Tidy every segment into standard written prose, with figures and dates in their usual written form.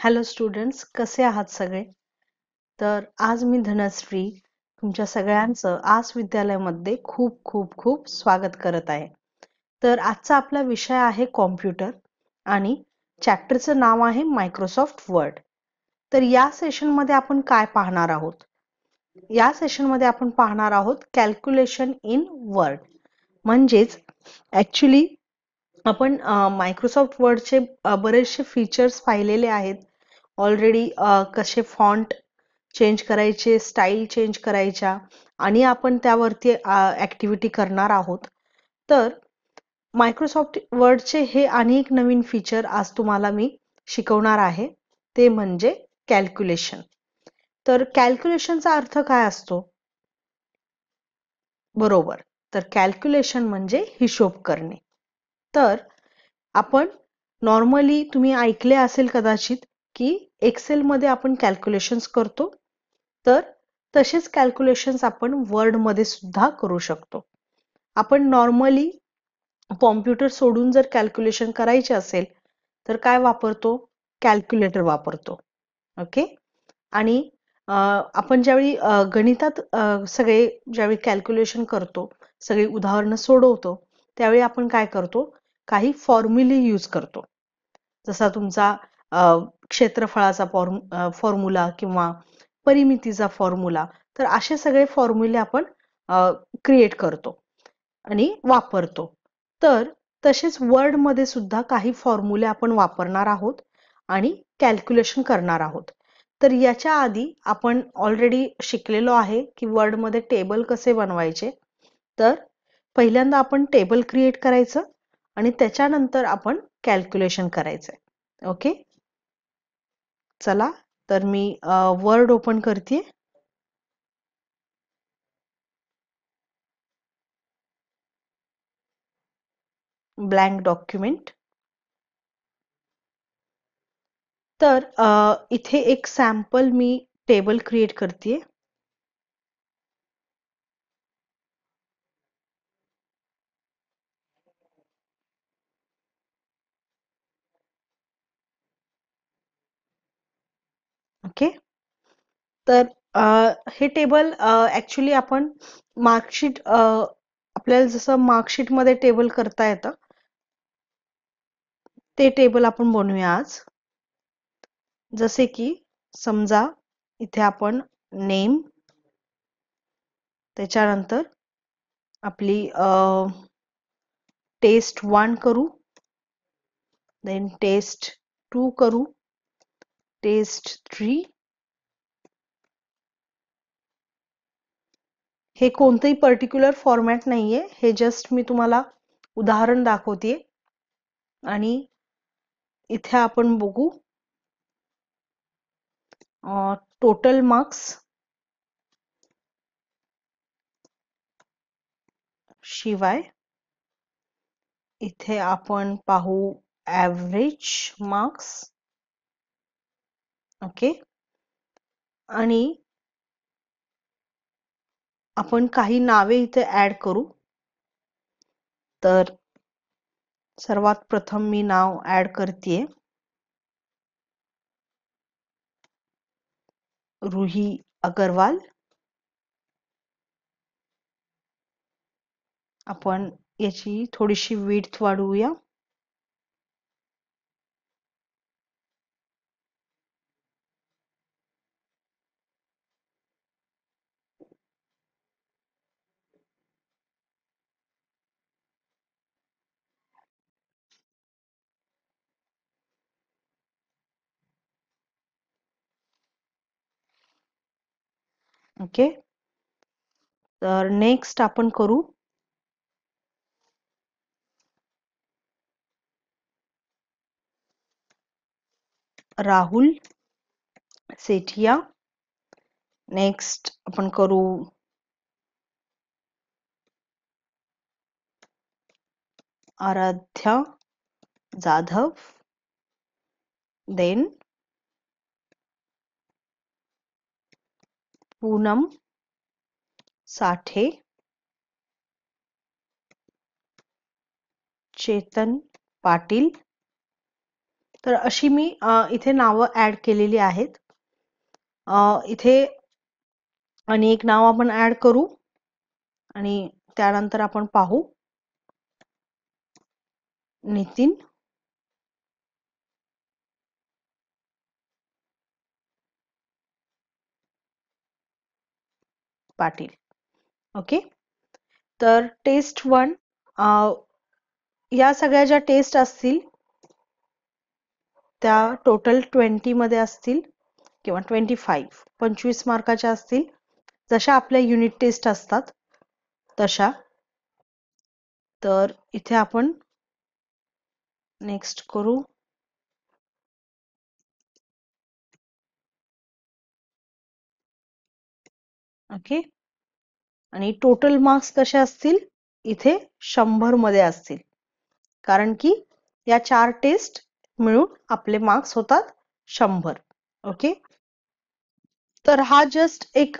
Hello students, कसे आहात सगळे? तर आज मी धनश्री तुमच्या सगळ्यांचं आज विद्यालयामध्ये खूप खूप खूप स्वागत करत आहे. तर आजचा आपला विषय आहे कॉम्प्युटर आणि चॅप्टरचं नाव आहे मायक्रोसॉफ्ट वर्ड. तर या सेशनमध्ये आपण काय पाहणार आहोत? या सेशनमध्ये आपण पाहणार आहोत कॅल्क्युलेशन इन वर्ड. म्हणजेच ॲक्च्युली आपण मायक्रोसॉफ्ट वर्डचे बरेचसे फीचर्स पाहिलेले आहेत ऑलरेडी. कसे फॉन्ट चेंज करायचे, स्टाईल चेंज करायच्या आणि आपण त्यावरती ॲक्टिव्हिटी करणार आहोत. तर मायक्रोसॉफ्ट वर्डचे हे आणि एक नवीन फीचर आज तुम्हाला मी शिकवणार आहे, ते म्हणजे कॅल्क्युलेशन. तर कॅल्क्युलेशनचा अर्थ काय असतो? बरोबर, तर कॅल्क्युलेशन म्हणजे हिशोब करणे. तर आपण नॉर्मली तुम्ही ऐकले असेल कदाचित की एक्सेलमध्ये आपण कॅल्क्युलेशन्स करतो, तर तसेच कॅल्क्युलेशन्स आपण वर्डमध्ये सुद्धा करू शकतो. आपण नॉर्मली कॉम्प्युटर सोडून जर कॅल्क्युलेशन करायचे असेल तर काय वापरतो? कॅल्क्युलेटर वापरतो. ओके. आणि आपण ज्यावेळी गणितात सगळे ज्यावेळी कॅल्क्युलेशन करतो, सगळी उदाहरणं सोडवतो, त्यावेळी आपण काय करतो? काही फॉर्म्युले यूज करतो. जसा तुमचा क्षेत्रफळाचा फॉर्म्युला किंवा परिमितीचा फॉर्म्युला. तर असे सगळे फॉर्म्युले आपण क्रिएट करतो आणि वापरतो. तर तसेच वर्डमध्ये सुद्धा काही फॉर्म्युले आपण वापरणार आहोत आणि कॅल्क्युलेशन करणार आहोत. तर याच्या आधी आपण ऑलरेडी शिकलेलो आहे की वर्डमध्ये टेबल कसे बनवायचे. तर पहिल्यांदा आपण टेबल क्रिएट करायचं आणि त्याच्यानंतर आपण कॅल्क्युलेशन करायचंय. ओके, चला तर मी वर्ड ओपन करते. Blank document. तर इथे एक सॅम्पल मी टेबल क्रिएट करते. ओके. तर हे टेबल ऍक्च्युली आपण मार्कशीट, आपल्याला जसं मार्कशीट मध्ये टेबल करता येतं ते टेबल आपण बनवूया आज. जसे की समजा इथे आपण नेम, त्याच्यानंतर आपली टेस्ट 1 करू, देन टेस्ट 2 करू, टेस्ट 3. हे कोणतंही पर्टिक्युलर फॉर्मॅट नाहीये, हे जस्ट मी तुम्हाला उदाहरण दाखवते. आणि इथे आपण बघू टोटल मार्क्स शिवाय इथे आपण पाहू ॲव्हरेज मार्क्स. ओके. आणि आपण काही नावे इथे ऍड करू. तर सर्वात प्रथम मी नाव ऍड करते, रुही अगरवाल. आपण याची थोडीशी विड्थ वाढवूया. ओके. तर नेक्स्ट आपण करू राहुल सेठिया. नेक्स्ट आपण करू आराध्या जाधव. देन पूनम साठे, चेतन पाटील. तर अशी मी इथे नावं ऍड केलेली आहेत. इथे आणि एक नाव आपण ऍड करू आणि त्यानंतर आपण पाहू. नितीन पाटील. ओके. तर टेस्ट 1 या सगळ्या ज्या टेस्ट असतील त्या टोटल 20 मध्ये असतील किंवा 25 मार्काच्या असतील, जशा आपल्या युनिट टेस्ट असतात तशा. तर इथे आपण नेक्स्ट करू. ओके. आणि टोटल मार्क्स कसे असतील, इथे 100 मध्ये असतील, कारण की या 4 टेस्ट मिळून आपले मार्क्स होतात 100. ओके. तर हा जस्ट एक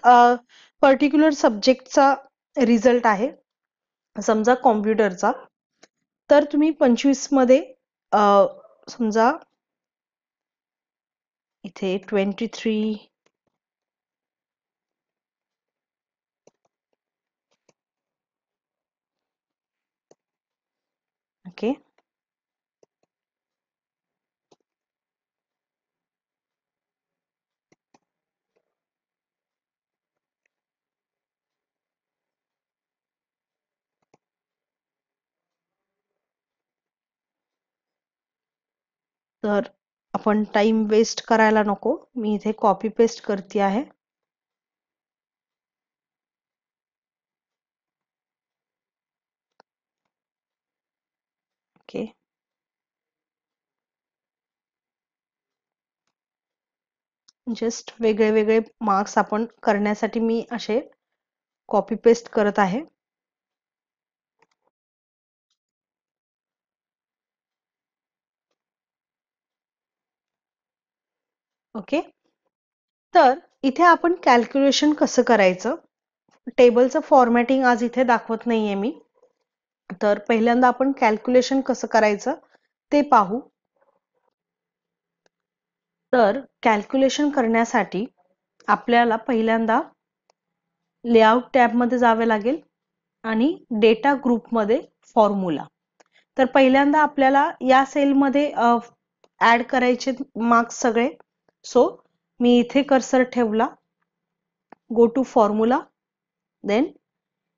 पर्टिक्युलर सब्जेक्टचा रिझल्ट आहे, समजा कॉम्प्युटरचा. तर तुम्ही 25 मध्ये समजा इथे 23 ओके. तर आपण टाइम वेस्ट करायला नको, मी इथे कॉपी पेस्ट करते आहे. ओके. जस्ट वेगळे वेगळे मार्क्स आपण करण्यासाठी मी असे कॉपी पेस्ट करत आहे. ओके. तर इथे आपण कॅल्क्युलेशन कसं करायचं, टेबलचं फॉर्मॅटिंग आज इथे दाखवत नाहीये मी. तर पहिल्यांदा आपण कॅल्क्युलेशन कसं करायचं ते पाहू. तर कॅल्क्युलेशन करण्यासाठी आपल्याला पहिल्यांदा लेआउट टॅबमध्ये जावे लागेल आणि डेटा ग्रुपमध्ये फॉर्म्युला. तर पहिल्यांदा आपल्याला या सेलमध्ये ऍड करायचे मार्क्स सगळे. सो मी इथे कर्सर ठेवला, गो टू फॉर्म्युला, देन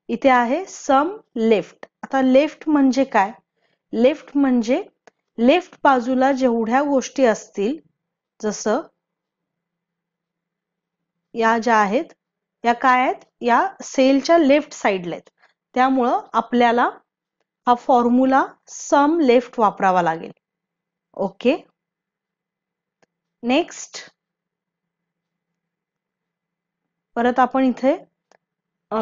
इथे आहे सम लेफ्ट. आता लेफ्ट म्हणजे काय, लेफ्ट म्हणजे लेफ्ट बाजूला जेवढ्या गोष्टी असतील, जसं या ज्या आहेत या काय आहेत, या सेलच्या लेफ्ट साइडला आहेत. त्यामुळं आपल्याला हा फॉर्म्युला सम लेफ्ट वापरावा लागेल. ओके. नेक्स्ट परत आपण इथे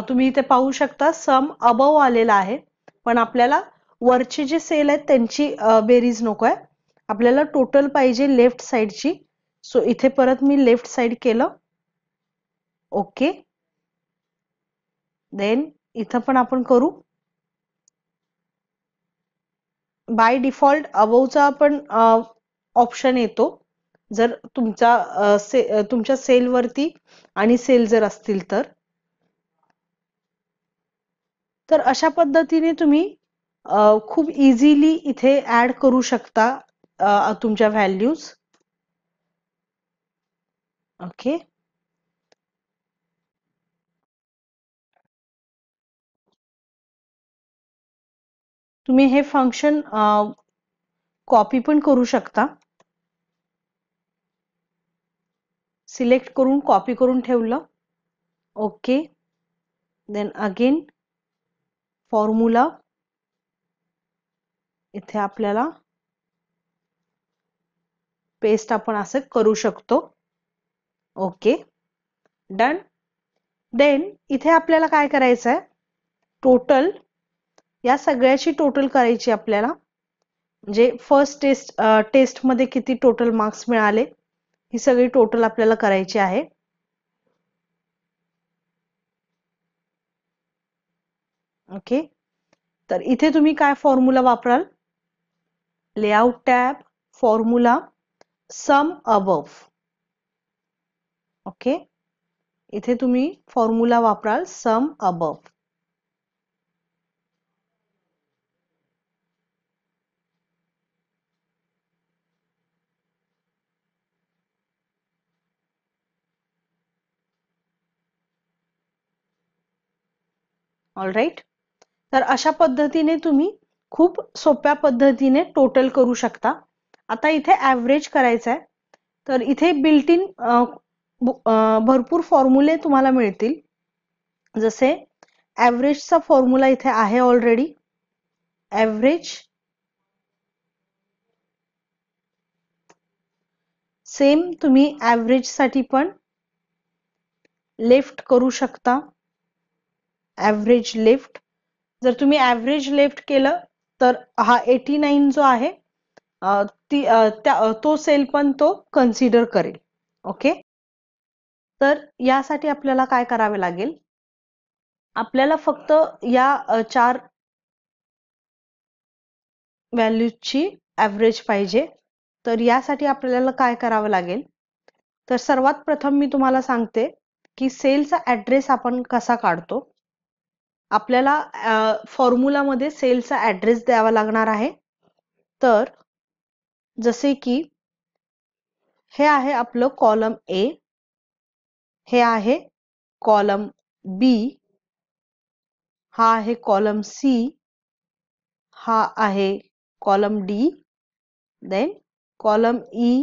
तुम्ही इथे पाहू शकता सम अबव आलेला आहे, पण आपल्याला वरचे जे सेल आहेत त्यांची बेरीज नको आहे, आपल्याला टोटल पाहिजे लेफ्ट साइडची. सो इथे परत मी लेफ्ट साइड केलं. ओके. देन इथं पण आपण करू. बाय डिफॉल्ट अबवचा पण ऑप्शन येतो जर तुमच्या सेलवरती आणि सेल जर असतील तर. तर अशा पद्धतीने तुम्ही खूप इझिली इथे ऍड करू शकता तुमच्या व्हॅल्यूज. ओके. तुम्ही हे फंक्शन कॉपी पण करू शकता, सिलेक्ट करून कॉपी करून ठेवलं. ओके. देन अगेन फॉर्म्युला, इथे आपल्याला पेस्ट आपण असं करू शकतो. ओके. डन. देन इथे आपल्याला काय करायचं आहे, टोटल या सगळ्याची टोटल करायची आपल्याला. म्हणजे फर्स्ट टेस्ट मध्ये किती टोटल मार्क्स मिळाले ही सगळी टोटल आपल्याला करायची आहे. ओके. तर इथे तुम्ही काय फॉर्म्युला वापराल, लेआउट टॅब, फॉर्म्युला, सम अबव. ओके, इथे तुम्ही फॉर्म्युला वापराल सम अबव. ऑलराईट. तर अशा पद्धतीने तुम्ही खूप सोप्या पद्धतीने टोटल करू शकता. आता इथे ॲव्हरेज करायचं आहे, तर इथे बिल्ट इन भरपूर फॉर्म्युले तुम्हाला मिळतील. जसे ॲव्हरेजचा फॉर्म्युला इथे आहे ऑलरेडी. ॲव्हरेज सेम तुम्ही ॲव्हरेज साठी पण लेफ्ट करू शकता. ॲव्हरेज लेफ्ट, जर तुम्ही ॲव्हरेज लेफ्ट केलं तर हा 89 जो आहे तो सेल पण तो कन्सिडर करेल. ओके, तर यासाठी आपल्याला काय करावे लागेल, आपल्याला फक्त या 4 व्हॅल्यूजची ॲव्हरेज पाहिजे. तर यासाठी आपल्याला काय करावं लागेल, तर सर्वात प्रथम मी तुम्हाला सांगते की सेलचा ॲड्रेस आपण कसा काढतो. आपल्याला फॉर्म्युलामध्ये सेलचा ॲड्रेस द्यावा लागणार आहे. तर जसे की हे आहे आपलं कॉलम ए, हे आहे कॉलम बी, हा आहे कॉलम सी, हा आहे column D, then column E,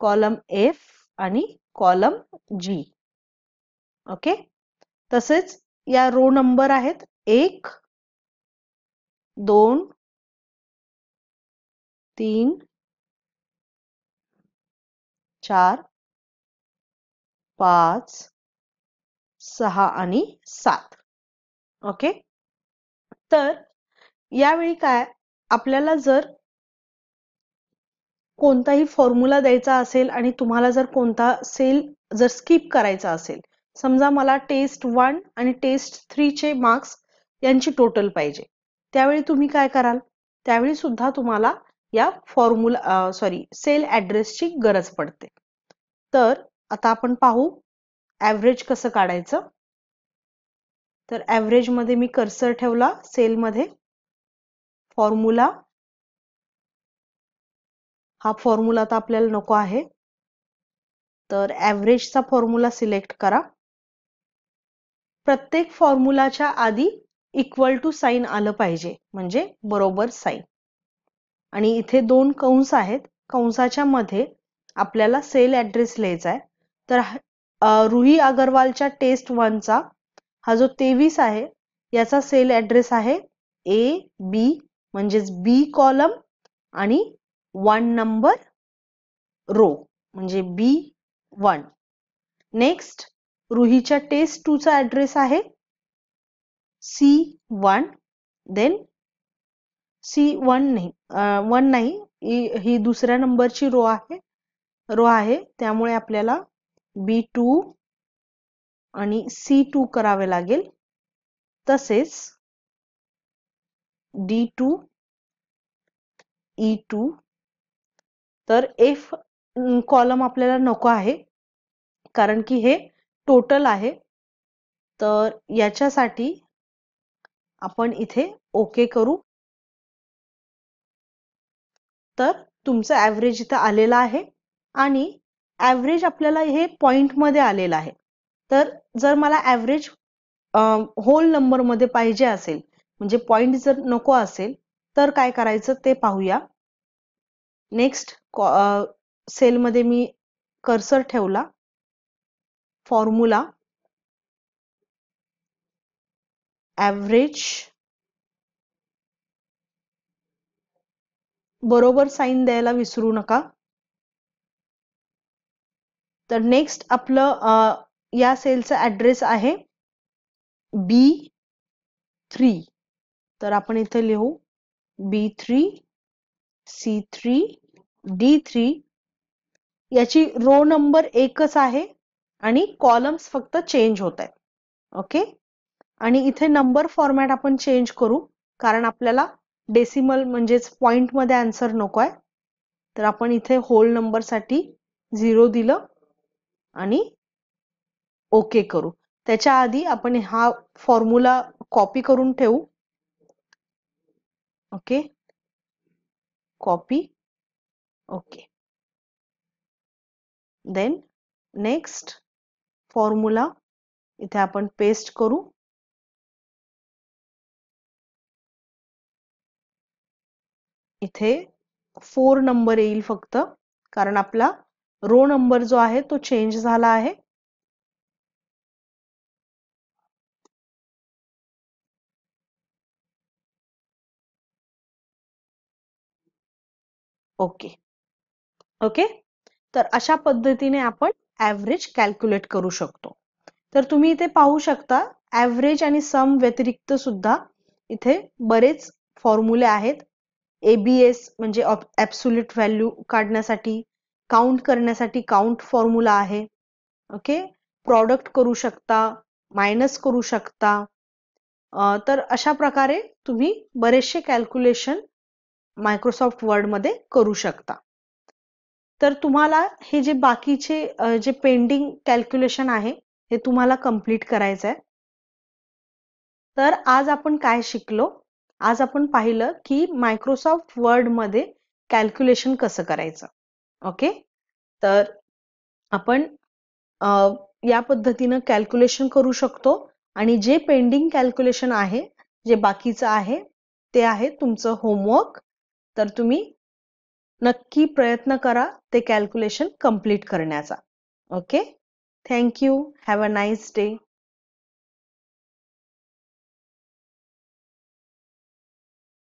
column F आणि कॉलम जी. ओके, तसेच या रो नंबर आहेत 1, 2, 3, 4, 5, 6 आणि 7. ओके, तर यावेळी काय, आपल्याला जर कोणताही फॉर्म्युला द्यायचा असेल आणि तुम्हाला जर कोणता सेल जर स्किप करायचा असेल, समजा मला टेस्ट 1 आणि टेस्ट 3 चे मार्क्स यांची टोटल पाहिजे, त्यावेळी तुम्ही काय कराल, त्यावेळी सुद्धा तुम्हाला या फॉर्म्युला सेल ॲड्रेसची गरज पडते. तर आता आपण पाहू ॲव्हरेज कसं काढायचं. तर ॲव्हरेज मध्ये मी कर्सर ठेवला सेलमध्ये, फॉर्म्युला, हा फॉर्म्युला तर आपल्याला नको आहे, तर ॲव्हरेजचा फॉर्म्युला सिलेक्ट करा. प्रत्येक फॉर्म्युलाच्या आधी इक्वल टू साइन आलं पाहिजे, म्हणजे बरोबर साइन. आणि इथे 2 कंस आहेत, कंसाच्या मध्ये आपल्याला सेल ॲड्रेस लिहायचा आहे. तर रुही अग्रवालच्या टेस्ट 1 चा हा जो 23 आहे याचा सेल ॲड्रेस आहे ए बी, म्हणजेच बी कॉलम आणि 1 नंबर रो म्हणजे B1. नेक्स्ट रुहीच्या टेस्ट 2 चा ॲड्रेस आहे C1, देन C1 नाही, 1 नाही, ही दुसऱ्या नंबरची रो आहे, त्यामुळे आपल्याला B2 आणि C2 करावे लागेल. तसेच D2, E2. तर F कॉलम आपल्याला नको आहे, कारण की हे टोटल आहे. तर याच्यासाठी आपण इथे ओके करू. तर तुमचं ॲव्हरेज इथं आलेलं आहे आणि ॲव्हरेज आपल्याला हे पॉइंट मध्ये आलेलं आहे. तर जर मला ॲव्हरेज होल नंबर मध्ये पाहिजे असेल, म्हणजे पॉइंट जर नको असेल, तर काय करायचं ते पाहूया. नेक्स्ट सेल मध्ये मी कर्सर ठेवला, फॉर्म्युला, ॲव्हरेज, बरोबर साइन द्यायला विसरू नका. तर नेक्स्ट आपलं या सेलचा ॲड्रेस आहे B3. तर आपण इथे लिहू B3, C3, D3. याची रो नंबर एकच आहे आणि कॉलम्स फक्त चेंज होत आहेत. ओके, आणि इथे नंबर फॉर्मॅट आपण चेंज करू, कारण आपल्याला डेसिमल म्हणजेच पॉइंट मध्ये आन्सर नको आहे. तर आपण इथे होल नंबर साठी 0 दिलं आणि ओके करू. त्याच्या आधी आपण हा फॉर्म्युला कॉपी करून ठेवू. Okay, copy. Okay, then next formula इथे आपण पेस्ट करू. इथे 4 नंबर येईल फक्त, कारण आपला रो नंबर जो आहे तो चेंज झाला आहे. ओके. ओके, तर अशा पद्धतीने आपण ॲव्हरेज कॅल्क्युलेट करू शकतो. तर तुम्ही इथे पाहू शकता ॲव्हरेज आणि सम व्यतिरिक्त सुद्धा इथे बरेच फॉर्म्युले आहेत. ABS म्हणजे ॲब्सोल्यूट व्हॅल्यू काढण्यासाठी, काउंट करण्यासाठी काउंट फॉर्म्युला आहे. ओके, प्रॉडक्ट करू शकता, मायनस करू शकता. तर अशा प्रकारे तुम्ही बरेचसे कॅल्क्युलेशन मायक्रोसॉफ्ट वर्ड मध्ये करू शकता. तर तुम्हाला हे जे बाकीचे जे पेंडिंग कॅल्क्युलेशन आहे हे तुम्हाला कंप्लीट करायचं आहे. तर आज आपण काय शिकलो? आज आपण पाहिलं की मायक्रोसॉफ्ट वर्ड मध्ये कॅल्क्युलेशन कसं करायचं. ओके, तर आपण या पद्धतीनं कॅल्क्युलेशन करू शकतो आणि जे पेंडिंग कॅल्क्युलेशन आहे, जे बाकीचं आहे ते आहे तुमचं होमवर्क. तर तुम्ही नक्की प्रयत्न करा ते कॅल्क्युलेशन कंप्लीट करण्याचा. Okay, thank you. Have a nice day.